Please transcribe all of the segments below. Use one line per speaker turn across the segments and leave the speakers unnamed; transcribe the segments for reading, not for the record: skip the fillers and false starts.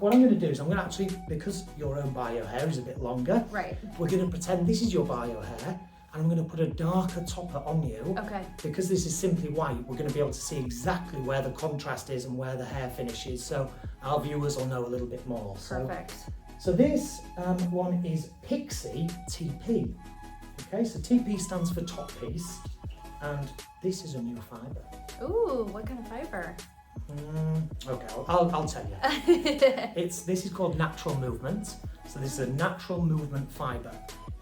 What I'm going to do is I'm going to actually, because your own bio hair is a bit longer,
Right.
we're going to pretend this is your bio hair, and I'm going to put a darker topper on you.
Okay.
Because this is simply white, we're going to be able to see exactly where the contrast is and where the hair finishes, so our viewers will know a little bit more.
Perfect.
So this one is Pixie TP. Okay, so TP stands for top piece, and this is a new fibre.
Ooh, what kind of fibre?
Okay, I'll tell you. This is called natural movement. So this is a natural movement fibre.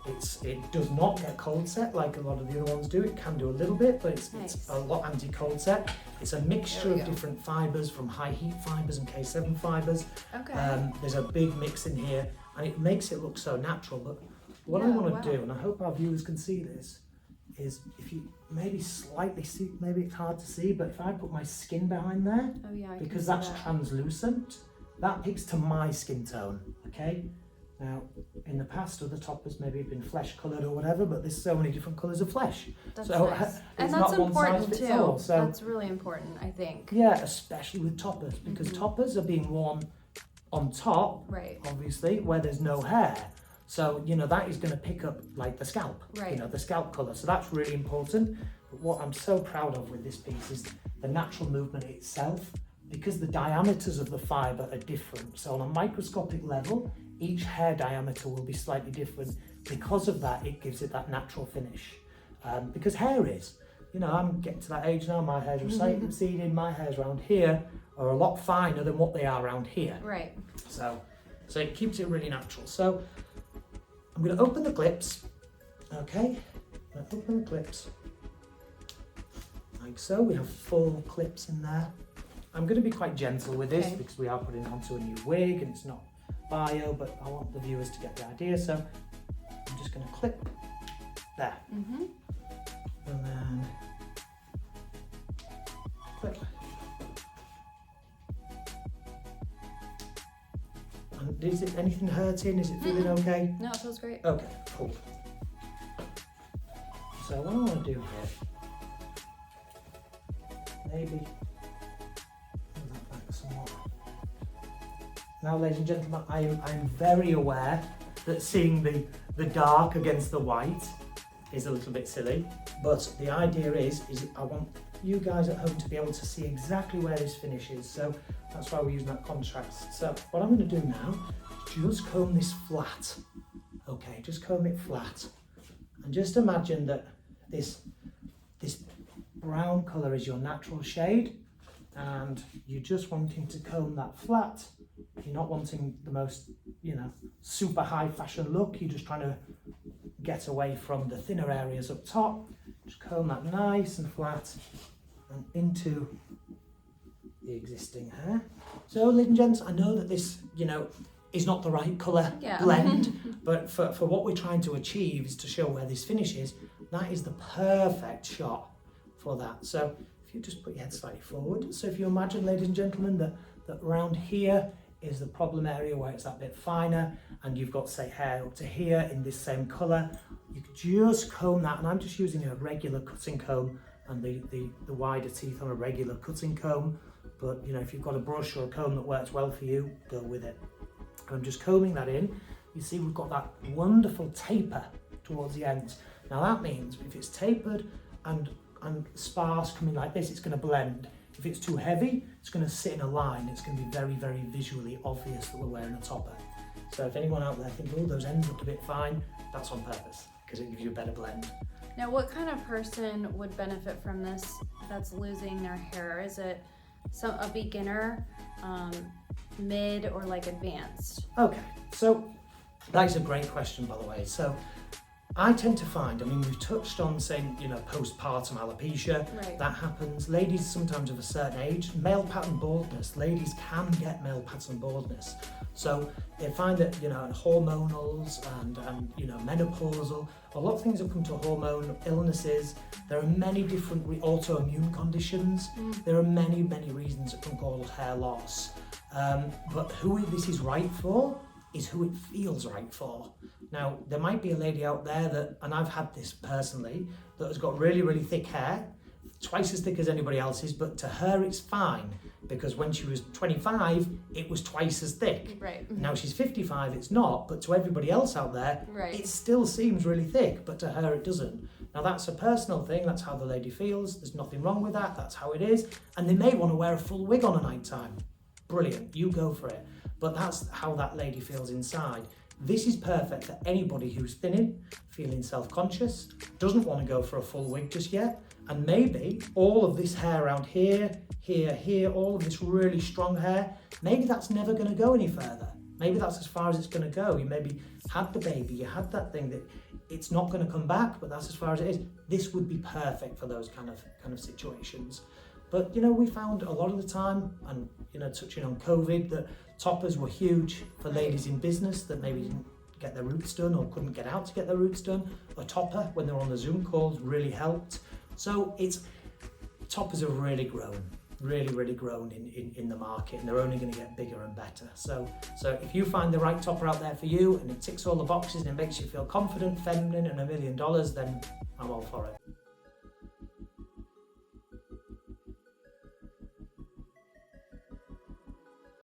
It does not get cold set like a lot of the other ones do. It can do a little bit, but it's a lot anti-cold set. It's a mixture of different fibres, from high heat fibres and K7 fibres.
Okay.
There's a big mix in here, and it makes it look so natural. But what I want to do, and I hope our viewers can see this, is if you maybe slightly see, maybe it's hard to see, but if I put my skin behind there, because that's translucent, that picks to my skin tone, okay? Now, in the past, other toppers maybe have been flesh coloured or whatever, but there's so many different colours of flesh.
That's
so
nice.
And
that's
not
important
one size fits
too.
all. So,
that's really important, I think.
Yeah, especially with toppers, because toppers are being worn on top, obviously, where there's no hair. So, you know, that is going to pick up like the scalp, you know, the scalp colour. So that's really important. But what I'm so proud of with this piece is the natural movement itself, because the diameters of the fibre are different. So on a microscopic level, each hair diameter will be slightly different. Because of that, it gives it that natural finish. Because hair is, you know, I'm getting to that age now, my hair's receding, my hairs around here are a lot finer than what they are around here.
Right.
So it keeps it really natural. So I'm going to open the clips, okay? I'm going to open the clips, like so. We have 4 clips in there. I'm going to be quite gentle with this because we are putting it onto a new wig and it's not bio, but I want the viewers to get the idea. So I'm just going to clip there. And then clip. And is it anything hurting? Is it feeling okay?
No, it feels great.
Okay, cool. So what I want to do here, maybe move that back somewhat. Now, ladies and gentlemen, I'm very aware that seeing the dark against the white is a little bit silly, but the idea is I want you guys at home to be able to see exactly where this finishes. So that's why we're using that contrast. So what I'm going to do now is just comb this flat. Okay, just comb it flat. And just imagine that this brown colour is your natural shade, and you're just wanting to comb that flat. You're not wanting the most, you know, super high fashion look. You're just trying to get away from the thinner areas up top. Just comb that nice and flat and into the existing hair. So, ladies and gents, I know that this, you know, is not the right colour blend, but for what we're trying to achieve is to show where this finishes. That is the perfect shot for that. So if you just put your head slightly forward. So if you imagine, ladies and gentlemen, that around here is the problem area where it's that bit finer, and you've got, say, hair up to here in this same colour, you could just comb that, and I'm just using a regular cutting comb and the wider teeth on a regular cutting comb. But, you know, if you've got a brush or a comb that works well for you, go with it. I'm just combing that in. You see we've got that wonderful taper towards the ends. Now that means if it's tapered and sparse coming like this, it's going to blend. If it's too heavy, it's going to sit in a line. It's going to be very, very visually obvious that we're wearing a topper. So if anyone out there thinks, oh, those ends look a bit fine, that's on purpose, because it gives you a better blend.
Now, what kind of person would benefit from this that's losing their hair? Is it a beginner, mid, or like advanced?
Okay, so that is a great question, by the way. So I tend to find, I mean, we've touched on saying, you know, postpartum alopecia, that happens. Ladies sometimes of a certain age, male pattern baldness, ladies can get male pattern baldness. So they find that, you know, hormonals and you know, menopausal, a lot of things that come to hormone illnesses. There are many different autoimmune conditions. There are many, many reasons that can cause hair loss. But who this is right for is who it feels right for. Now, there might be a lady out there that, and I've had this personally, that has got really, really thick hair, twice as thick as anybody else's, but to her it's fine because when she was 25, it was twice as thick.
Right.
Now she's 55, it's not, but to everybody else out there,
Right.
it still seems really thick, but to her it doesn't. Now that's a personal thing, that's how the lady feels, there's nothing wrong with that, that's how it is, and they may want to wear a full wig on a night time. Brilliant, you go for it. But that's how that lady feels inside. This is perfect for anybody who's thinning, feeling self-conscious, doesn't want to go for a full wig just yet, and maybe all of this hair around here, here, all of this really strong hair, maybe that's never going to go any further. Maybe that's as far as it's going to go. You maybe had the baby, you had that thing that it's not going to come back, but that's as far as it is. This would be perfect for those kind of situations. But you know, we found a lot of the time, and you know, touching on COVID, that toppers were huge for ladies in business that maybe didn't get their roots done or couldn't get out to get their roots done. A topper when they were on the Zoom calls really helped. So toppers have really grown in the market, and they're only going to get bigger and better. So if you find the right topper out there for you and it ticks all the boxes and it makes you feel confident, feminine and $1 million, then I'm all for it.